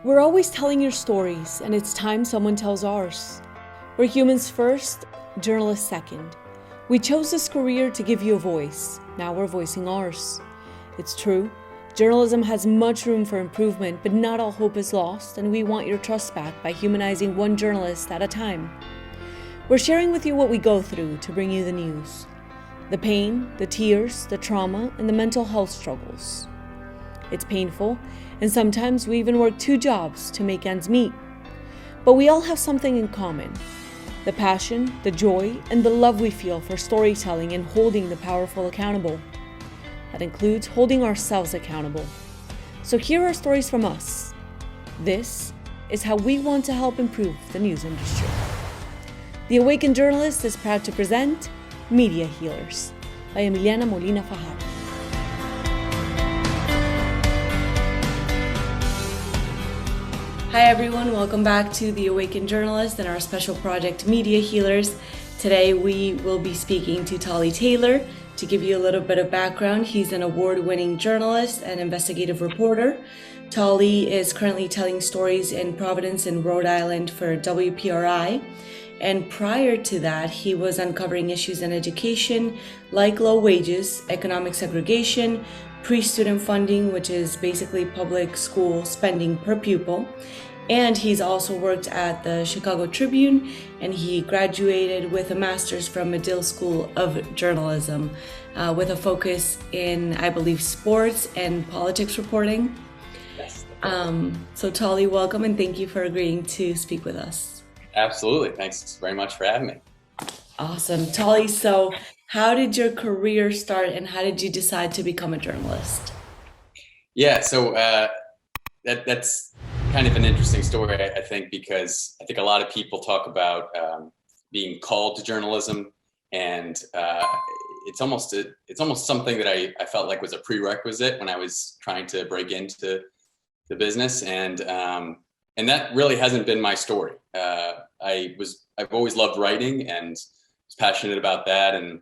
We're always telling your stories, and it's time someone tells ours. We're humans first, journalists second. We chose this career to give you a voice. Now we're voicing ours. It's true, journalism has much room for improvement, but not all hope is lost, and we want your trust back by humanizing one journalist at a time. We're sharing with you what we go through to bring you the news. The pain, the tears, the trauma, and the mental health struggles. It's painful, and sometimes we even work 2 jobs to make ends meet. But we all have something in common: the passion, the joy, and the love we feel for storytelling and holding the powerful accountable. That includes holding ourselves accountable. So here are stories from us. This is how we want to help improve the news industry. The Awakened Journalist is proud to present Media Healers by Emiliana Molina Fajardo. Hi everyone, welcome back to The Awakened Journalist and our special project Media Healers. Today we will be speaking to Tolly Taylor. To give you a little bit of background, he's an award-winning journalist and investigative reporter. Tolly is currently telling stories in Providence and Rhode Island for WPRI. And prior to that, he was uncovering issues in education like low wages, economic segregation, pre-student funding, which is basically public school spending per pupil. And he's also worked at the Chicago Tribune, and he graduated with a master's from Medill School of Journalism with a focus in, I believe, sports and politics reporting. Yes. So Tolly, welcome, and thank you for agreeing to speak with us. Absolutely. Thanks very much for having me. Awesome. Tolly, so how did your career start and how did you decide to become a journalist? Yeah, so that's kind of an interesting story, I think, because I think a lot of people talk about being called to journalism, and it's almost something that I felt like was a prerequisite when I was trying to break into the business, and that really hasn't been my story. I've always loved writing and was passionate about that, and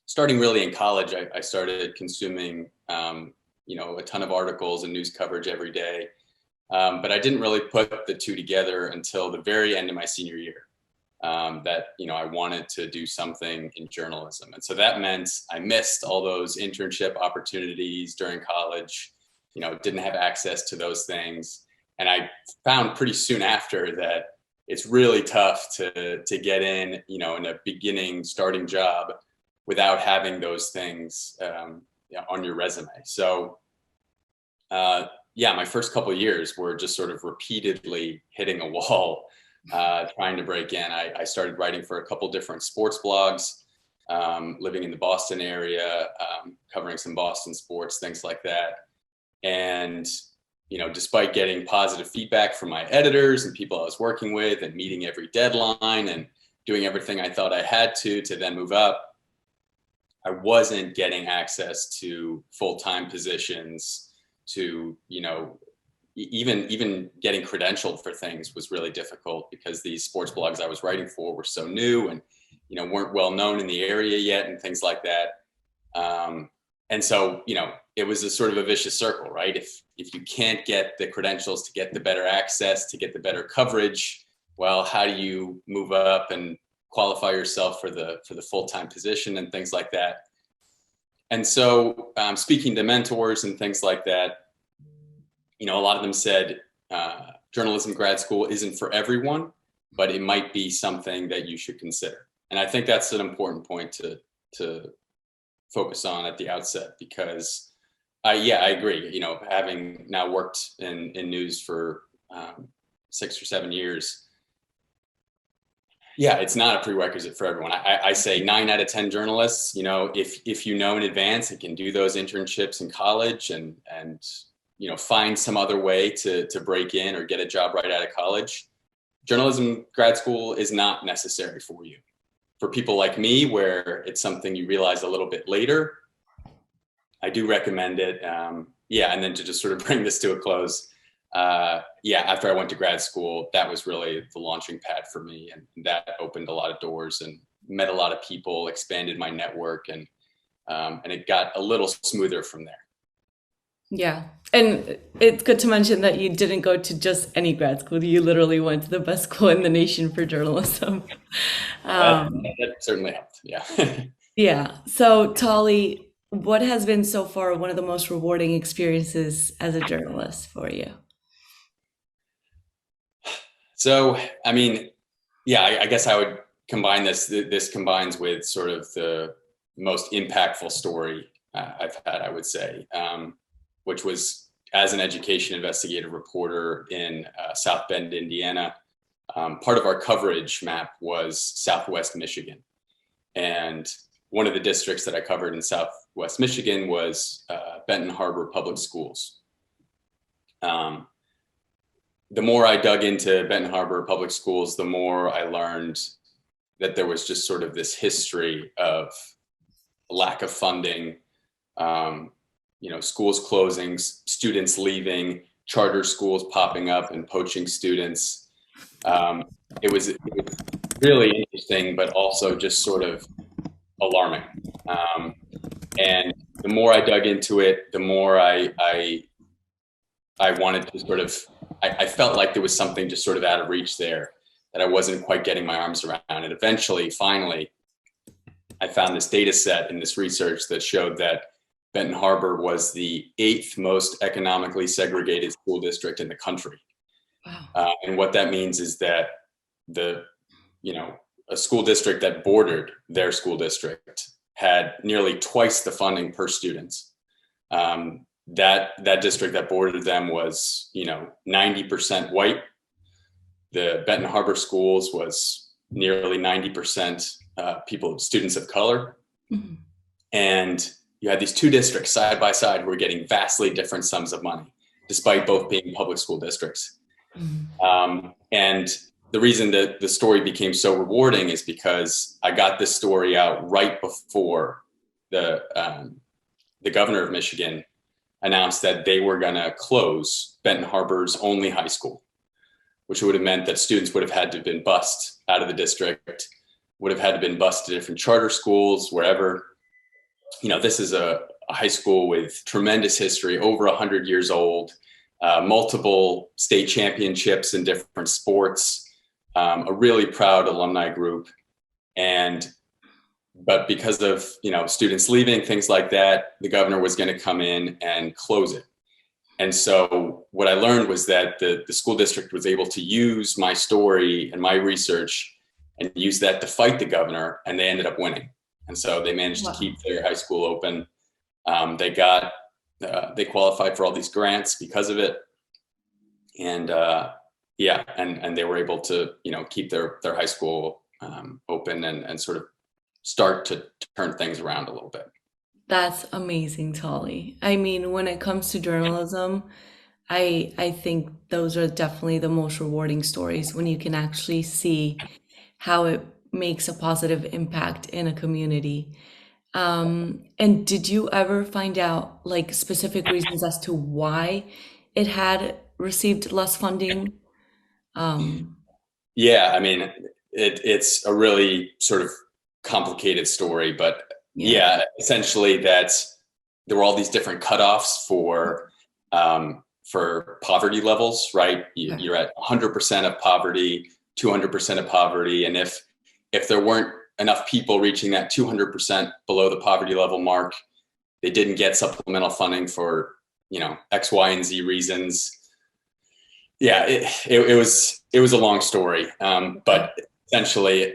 starting really in college, I started consuming a ton of articles and news coverage every day. But I didn't really put the two together until the very end of my senior year, that I wanted to do something in journalism. And so that meant I missed all those internship opportunities during college, didn't have access to those things. And I found pretty soon after that it's really tough to get in, in a beginning starting job without having those things on your resume. So my first couple of years were just sort of repeatedly hitting a wall, trying to break in. I started writing for a couple different sports blogs, living in the Boston area, covering some Boston sports, things like that. And despite getting positive feedback from my editors and people I was working with and meeting every deadline and doing everything I thought I had to then move up, I wasn't getting access to full-time positions, to, even getting credentialed for things was really difficult because these sports blogs I was writing for were so new and, weren't well known in the area yet and things like that. And so, it was a sort of a vicious circle, right? If you can't get the credentials to get the better access, to get the better coverage, well, how do you move up and qualify yourself for the full-time position and things like that? And so speaking to mentors and things like that, a lot of them said journalism grad school isn't for everyone, but it might be something that you should consider. And I think that's an important point to focus on at the outset, because I agree, having now worked in news for 6 or 7 years, it's not a prerequisite for everyone. I say 9 out of 10 journalists, if you know in advance and can do those internships in college and find some other way to break in or get a job right out of college, journalism grad school is not necessary for you. For people like me, where it's something you realize a little bit later, I do recommend it. And then to just sort of bring this to a close, after I went to grad school, that was really the launching pad for me. And that opened a lot of doors and met a lot of people, expanded my network, and it got a little smoother from there. Yeah. And it's good to mention that you didn't go to just any grad school. You literally went to the best school in the nation for journalism. Um, That certainly helped. Yeah. yeah. So, Tolly, what has been so far one of the most rewarding experiences as a journalist for you? So, I mean, yeah, I guess I would combine this. This combines with sort of the most impactful story I've had, I would say, which was as an education investigative reporter in South Bend, Indiana. Part of our coverage map was Southwest Michigan. And one of the districts that I covered in Southwest Michigan was Benton Harbor Public Schools. The more I dug into Benton Harbor Public Schools, the more I learned that there was just sort of this history of lack of funding, schools closing, students leaving, charter schools popping up and poaching students. It was really interesting, but also just sort of alarming. And the more I dug into it, the more I wanted to sort of, I felt like there was something just sort of out of reach there that I wasn't quite getting my arms around. And eventually, finally, I found this data set in this research that showed that Benton Harbor was the 8th most economically segregated school district in the country. Wow. And what that means is that a school district that bordered their school district had nearly twice the funding per student. That district that bordered them was, 90% white. The Benton Harbor schools was nearly 90% students of color. Mhm. And you had these two districts side by side who were getting vastly different sums of money, despite both being public school districts. And the reason that the story became so rewarding is because I got this story out right before the governor of Michigan announced that they were going to close Benton Harbor's only high school, which would have meant that students would have had to have been bused out of the district, would have had to have been bused to different charter schools, wherever. This is a high school with tremendous history, over 100 years old, multiple state championships in different sports, a really proud alumni group. But because of, students leaving, things like that, the governor was going to come in and close it. And so what I learned was that the school district was able to use my story and my research and use that to fight the governor, and they ended up winning. And so they managed to keep their high school open. They qualified for all these grants because of it. And and they were able to, keep their high school open and sort of start to turn things around a little bit. That's amazing, Tolly. I mean, when it comes to journalism, I think those are definitely the most rewarding stories when you can actually see how it makes a positive impact in a community. And did you ever find out like specific reasons as to why it had received less funding? Um, Yeah, I mean, it's a really sort of complicated story, but yeah. yeah, essentially that there were all these different cutoffs for poverty levels, right? You're at 100% of poverty, 200% of poverty, and if there weren't enough people reaching that 200% below the poverty level mark, they didn't get supplemental funding for X, Y, and Z reasons. Yeah, it was a long story, but essentially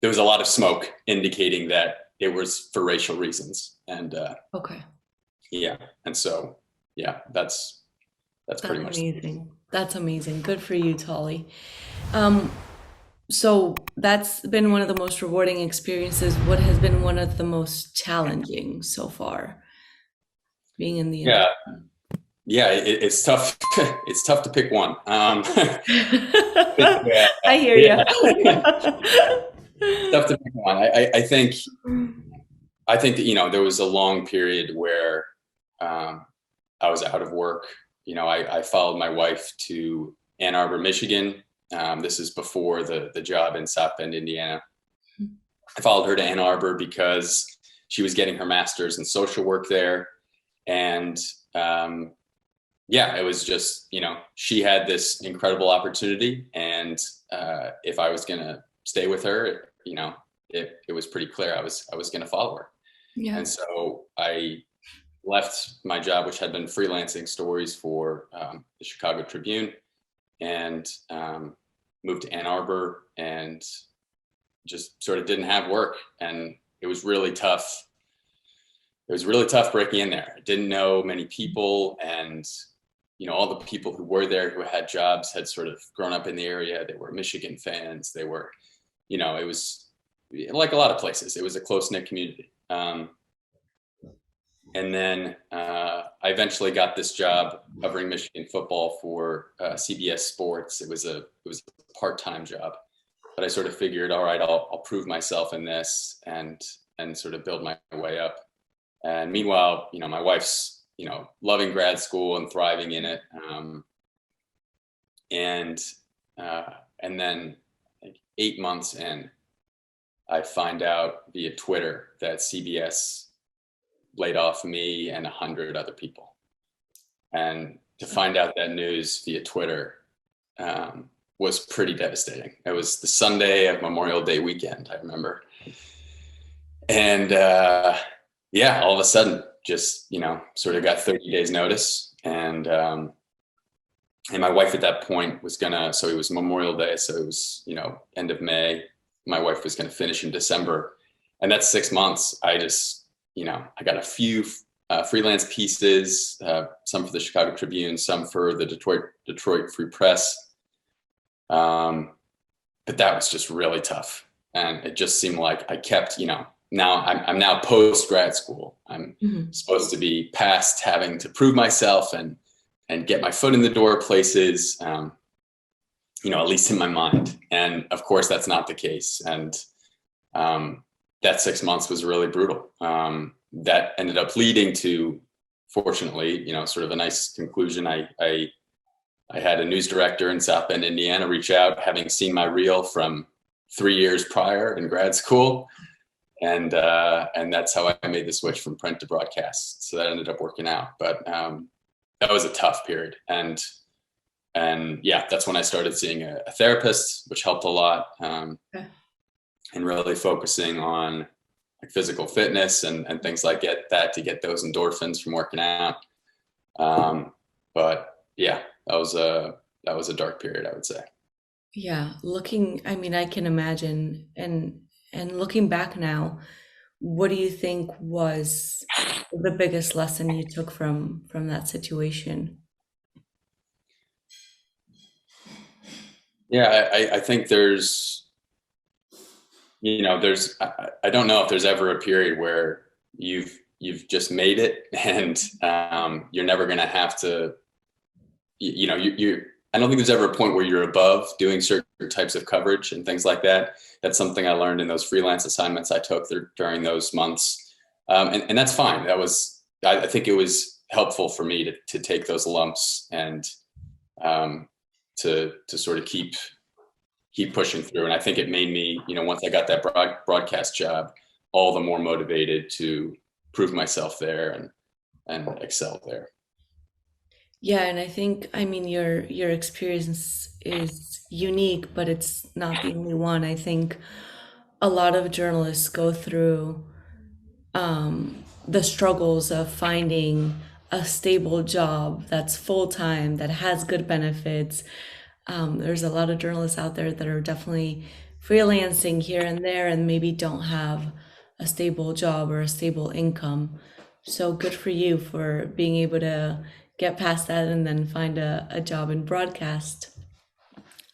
there was a lot of smoke indicating that it was for racial reasons, and Okay. yeah, and so yeah, that's pretty much Amazing. That's amazing. Good for you, Tolly. Um, so that's been one of the most rewarding experiences. What has been one of the most challenging so far, being in the yeah. Yeah, it's tough. It's tough to pick one. Yeah, I hear yeah. you. Tough to pick one. I think that there was a long period where I was out of work. I followed my wife to Ann Arbor, Michigan. This is before the job in South Bend, Indiana. I followed her to Ann Arbor because she was getting her master's in social work there. And it was just, she had this incredible opportunity. And if I was going to stay with her, it was pretty clear I was going to follow her. Yeah. And so I left my job, which had been freelancing stories for the Chicago Tribune, and moved to Ann Arbor, and just sort of didn't have work. And it was really tough. It was really tough breaking in there. I didn't know many people, and all the people who were there who had jobs had sort of grown up in the area. They were Michigan fans. They were, it was like a lot of places. It was a close-knit community. And then I eventually got this job covering Michigan football for CBS Sports. It was a part-time job, but I sort of figured, all right, I'll prove myself in this and sort of build my way up. And meanwhile, my wife's loving grad school and thriving in it. And then like 8 months in, I find out via Twitter that CBS laid off me and 100 other people. And to find out that news via Twitter was pretty devastating. It was the Sunday of Memorial Day weekend, I remember. And all of a sudden, just, sort of got 30 days notice. And my wife at that point was so it was Memorial Day. So it was, end of May. My wife was going to finish in December. And that's 6 months. I just, I got a few freelance pieces, some for the Chicago Tribune, some for the Detroit Free Press. But that was just really tough. And it just seemed like I kept, now I'm now post grad school. I'm supposed to be past having to prove myself and get my foot in the door places, at least in my mind. And of course, that's not the case. And that 6 months was really brutal. That ended up leading to, fortunately, sort of a nice conclusion. I had a news director in South Bend, Indiana, reach out, having seen my reel from 3 years prior in grad school. And that's how I made the switch from print to broadcast. So that ended up working out. But that was a tough period. And that's when I started seeing a therapist, which helped a lot. And really focusing on like physical fitness and things like that to get those endorphins from working out. But that was a dark period, I would say. Yeah. I can imagine. And looking back now, what do you think was the biggest lesson you took from that situation? Yeah, I think there's, I don't know if there's ever a period where you've just made it and you're never going to have to, I don't think there's ever a point where you're above doing certain types of coverage and things like that. That's something I learned in those freelance assignments I took during those months. And that's fine. I think it was helpful for me to take those lumps and to sort of keep pushing through. And I think it made me, once I got that broadcast job, all the more motivated to prove myself there and excel there. Yeah, and I think, your experience is unique, but it's not the only one. I think a lot of journalists go through the struggles of finding a stable job that's full-time, that has good benefits. There's a lot of journalists out there that are definitely freelancing here and there and maybe don't have a stable job or a stable income. So good for you for being able to get past that and then find a job in broadcast.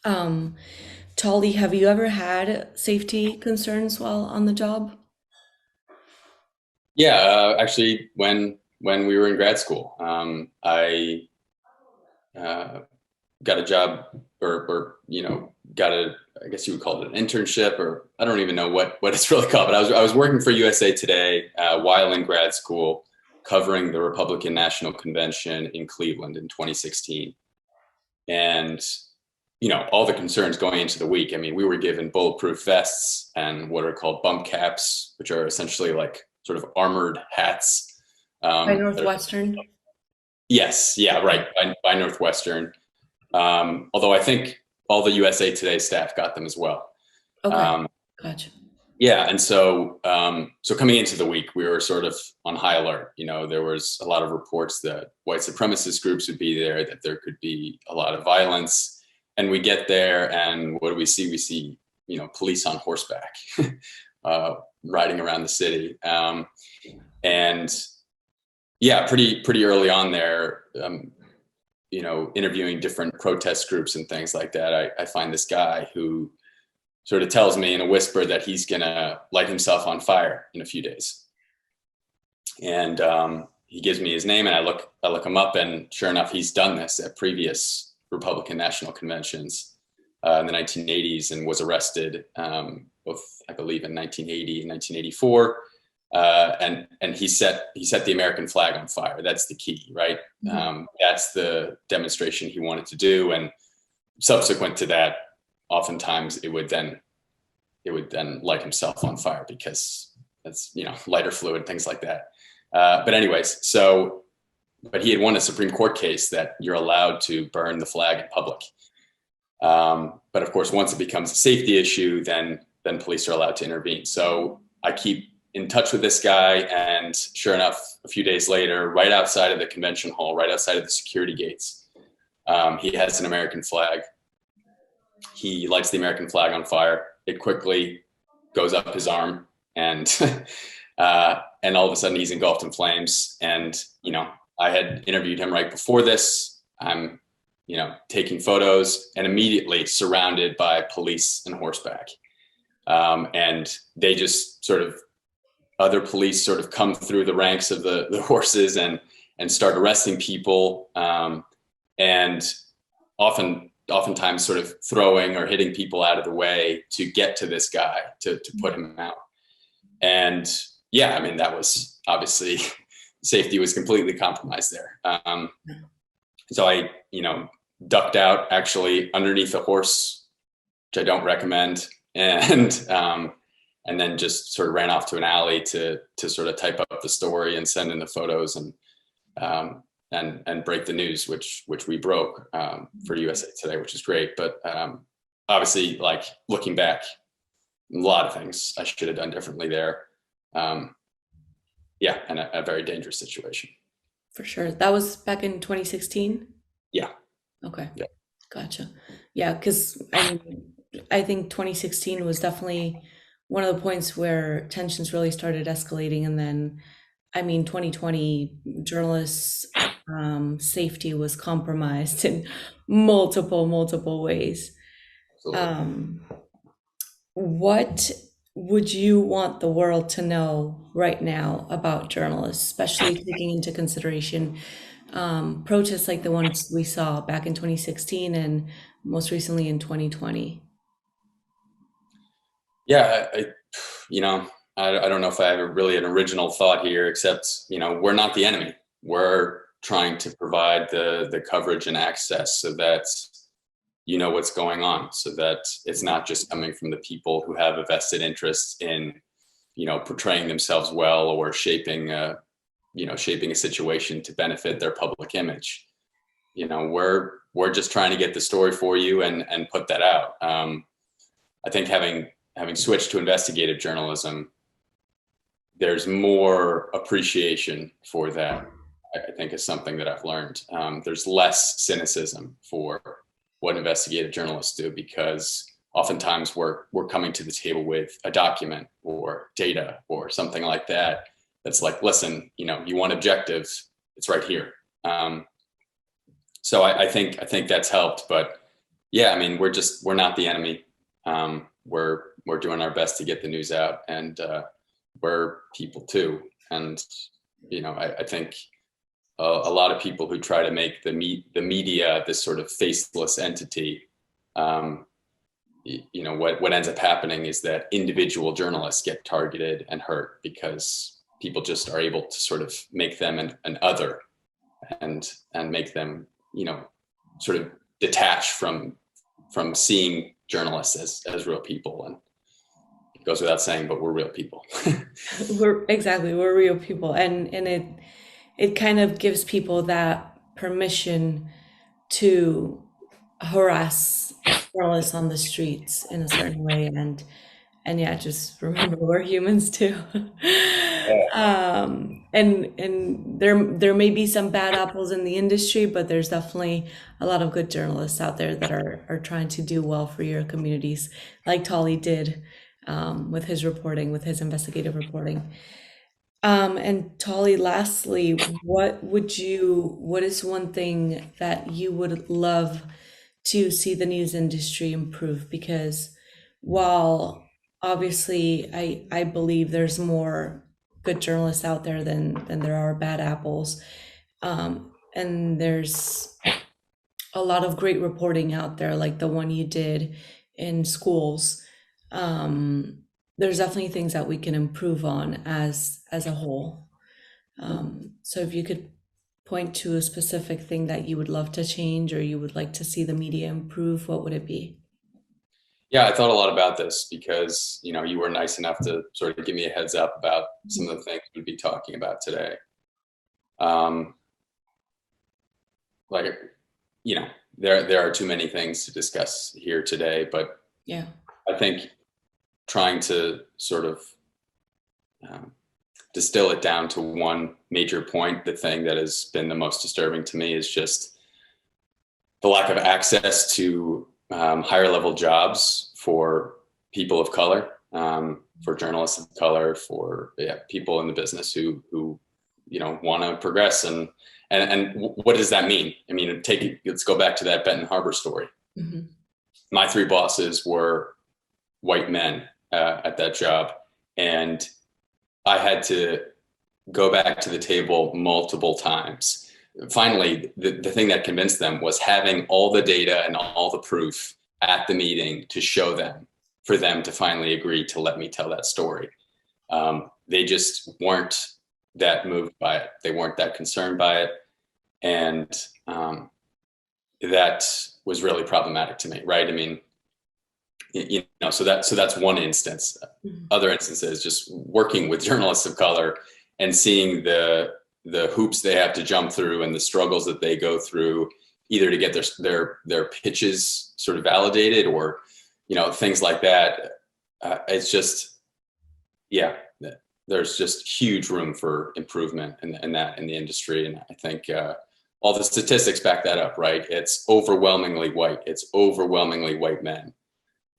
Tolly, have you ever had safety concerns while on the job? Yeah, actually, when we were in grad school, I got a job or got I guess you would call it an internship, or I don't even know what it's really called, but I was working for USA Today while in grad school, covering the Republican National Convention in Cleveland in 2016. And, all the concerns going into the week, we were given bulletproof vests and what are called bump caps, which are essentially like sort of armored hats. By Northwestern? Yes, yeah, right, by Northwestern. Although I think all the USA Today staff got them as well. Okay, gotcha. Yeah, and so coming into the week, we were sort of on high alert. There was a lot of reports that white supremacist groups would be there, that there could be a lot of violence. And we get there, and what do we see? We see, police on horseback riding around the city. And yeah, pretty early on there, interviewing different protest groups and things like that, I find this guy who sort of tells me in a whisper that he's gonna light himself on fire in a few days. And he gives me his name, and I look him up, and sure enough, he's done this at previous Republican national conventions in the 1980s, and was arrested both, I believe, in 1980 and 1984. And he set the American flag on fire. That's the key, right? Mm-hmm. That's the demonstration he wanted to do, and subsequent to that, oftentimes it would then light himself on fire, because that's, lighter fluid, things like that. But anyways, but he had won a Supreme Court case that you're allowed to burn the flag in public. But of course, once it becomes a safety issue, then police are allowed to intervene. So I keep in touch with this guy, and sure enough, a few days later, right outside of the convention hall, right outside of the security gates, he has an American flag. He lights the American flag on fire. It quickly goes up his arm, and and all of a sudden he's engulfed in flames. And I had interviewed him right before this. I'm taking photos, and immediately surrounded by police and horseback. And they just other police sort of come through the ranks of the horses and start arresting people, and oftentimes sort of throwing or hitting people out of the way to get to this guy to put him out. And yeah, I mean, that was obviously safety was completely compromised there. So I, ducked out actually underneath a horse, which I don't recommend. And then just sort of ran off to an alley to sort of type up the story and send in the photos and break the news, which we broke for USA Today, which is great. But obviously, like, looking back, a lot of things I should have done differently there. Yeah, and a very dangerous situation. For sure. That was back in 2016? Yeah. Okay. Yeah. Gotcha. Yeah, because I think 2016 was definitely one of the points where tensions really started escalating. And then, 2020, journalists' safety was compromised in multiple ways. What would you want the world to know right now about journalists, especially taking into consideration protests like the ones we saw back in 2016 and most recently in 2020? Yeah, I don't know if I have really an original thought here, except, we're not the enemy. We're trying to provide the coverage and access so that what's going on, so that it's not just coming from the people who have a vested interest in, portraying themselves well or shaping a situation to benefit their public image. We're just trying to get the story for you and put that out. I think having switched to investigative journalism, there's more appreciation for that. I think is something that I've learned. There's less cynicism for what investigative journalists do, because oftentimes we're coming to the table with a document or data or something like that. That's like, listen, you want objective, it's right here. So I think that's helped. But yeah, we're not the enemy. We're doing our best to get the news out, and we're people too. And I think a lot of people who try to make the media this sort of faceless entity, what ends up happening is that individual journalists get targeted and hurt, because people just are able to sort of make them an other, and make them sort of detach from seeing journalists as real people, and it goes without saying, but we're real people. We're real people, and it kind of gives people that permission to harass journalists on the streets in a certain way, and yeah, just remember we're humans too. And there may be some bad apples in the industry, but there's definitely a lot of good journalists out there that are trying to do well for your communities, like Tolly did with his reporting, with his investigative reporting. And Tolly, lastly, what is one thing that you would love to see the news industry improve? Because while obviously I believe there's more good journalists out there than there are bad apples, and there's a lot of great reporting out there, like the one you did in schools. There's definitely things that we can improve on as a whole. So if you could point to a specific thing that you would love to change or you would like to see the media improve, what would it be? Yeah, I thought a lot about this because, you were nice enough to sort of give me a heads up about some of the things we'd be talking about today. There are too many things to discuss here today, but Yeah. I think trying to sort of distill it down to one major point, the thing that has been the most disturbing to me is just the lack of access to higher level jobs for people of color, for journalists of color, for people in the business who want to progress. And what does that mean? I mean, let's go back to that Benton Harbor story. Mm-hmm. My three bosses were white men at that job, and I had to go back to the table multiple times. Finally, the thing that convinced them was having all the data and all the proof at the meeting to show them, for them to finally agree to let me tell that story. They just weren't that moved by it. They weren't that concerned by it. And that was really problematic to me, right? I mean, so that's one instance. Mm-hmm. Other instances, just working with journalists of color and seeing the hoops they have to jump through and the struggles that they go through, either to get their pitches sort of validated or, things like that. It's just, there's just huge room for improvement in the industry. And I think all the statistics back that up, right? It's overwhelmingly white. It's overwhelmingly white men.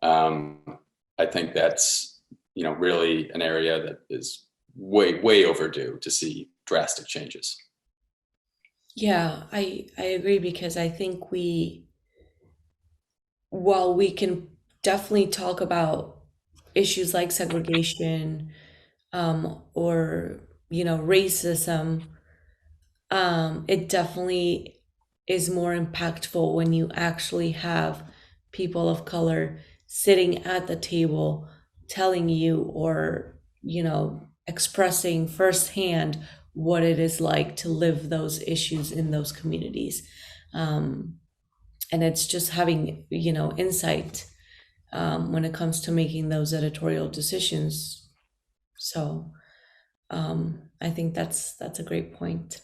I think that's, really an area that is way, way overdue to see drastic changes. Yeah, I agree, because I think while we can definitely talk about issues like segregation, or, racism, it definitely is more impactful when you actually have people of color sitting at the table telling you, or, expressing firsthand what it is like to live those issues in those communities. And it's just having, insight when it comes to making those editorial decisions. So I think that's a great point.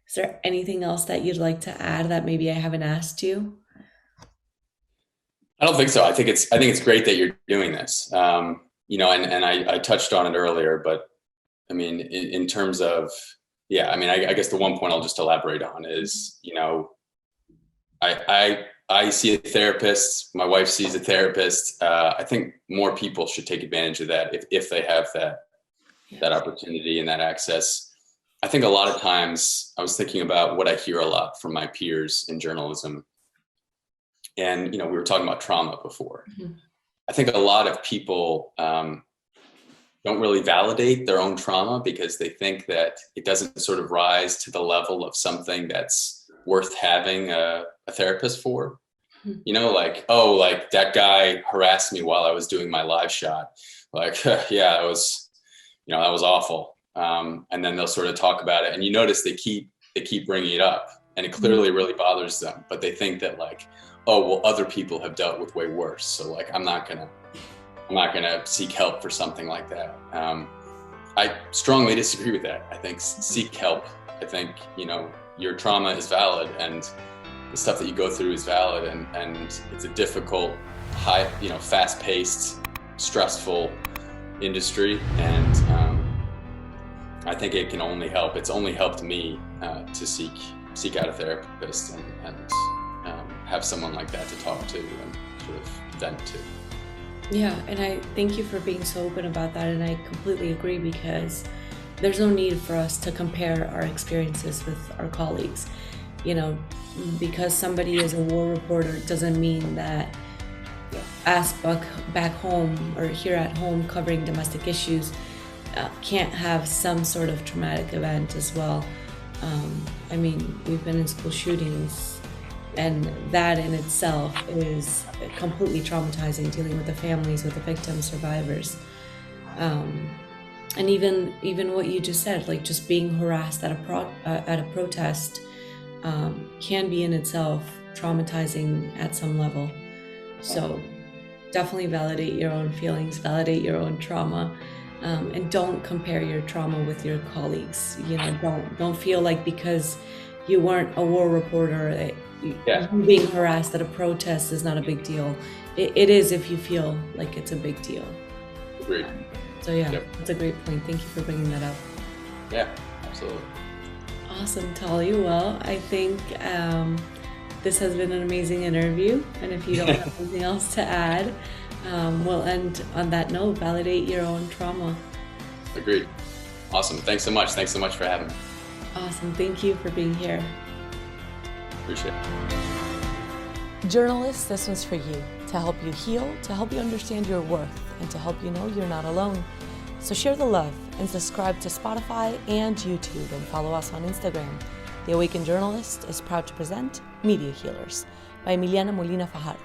Is there anything else that you'd like to add that maybe I haven't asked you? I don't think so. I think it's great that you're doing this. And I touched on it earlier, but I mean, in terms of, I guess the one point I'll just elaborate on is, I see a therapist, my wife sees a therapist. I think more people should take advantage of that if they have that opportunity and that access. I think a lot of times I was thinking about what I hear a lot from my peers in journalism. And, we were talking about trauma before. Mm-hmm. I think a lot of people don't really validate their own trauma because they think that it doesn't sort of rise to the level of something that's worth having a therapist for. Mm-hmm. Like that guy harassed me while I was doing my live shot. Like, that was awful. And then they'll sort of talk about it, and you notice they keep bringing it up, and it clearly really bothers them, but they think that other people have dealt with way worse. So I'm not gonna I'm not going to seek help for something like that. I strongly disagree with that. I think seek help. I think, your trauma is valid and the stuff that you go through is valid, and it's a difficult, high, fast-paced, stressful industry, and I think it can only help. It's only helped me to seek out a therapist and have someone like that to talk to and sort of vent to. Yeah, and I thank you for being so open about that, and I completely agree, because there's no need for us to compare our experiences with our colleagues. Because somebody is a war reporter doesn't mean that us back home or here at home covering domestic issues can't have some sort of traumatic event as well. We've been in school shootings, and that in itself is completely traumatizing, dealing with the families, with the victims, survivors. And even what you just said, like just being harassed at a protest can be in itself traumatizing at some level. So definitely validate your own feelings, validate your own trauma, and don't compare your trauma with your colleagues. Don't feel like because you weren't a war reporter, you being harassed at a protest is not a big deal. It is if you feel like it's a big deal. Agreed. That's a great point. Thank you for bringing that up. Yeah, absolutely. Awesome, Tolly. Well, I think this has been an amazing interview, and if you don't have anything else to add, we'll end on that note. Validate your own trauma. Agreed. Awesome. Thanks so much. Thanks so much for having me. Awesome. Thank you for being here. Appreciate it. Journalists, this one's for you, to help you heal, to help you understand your worth, and to help you know you're not alone. So share the love and subscribe to Spotify and YouTube, and follow us on Instagram. The Awakened Journalist is proud to present Media Healers by Emiliana Molina Fajardo.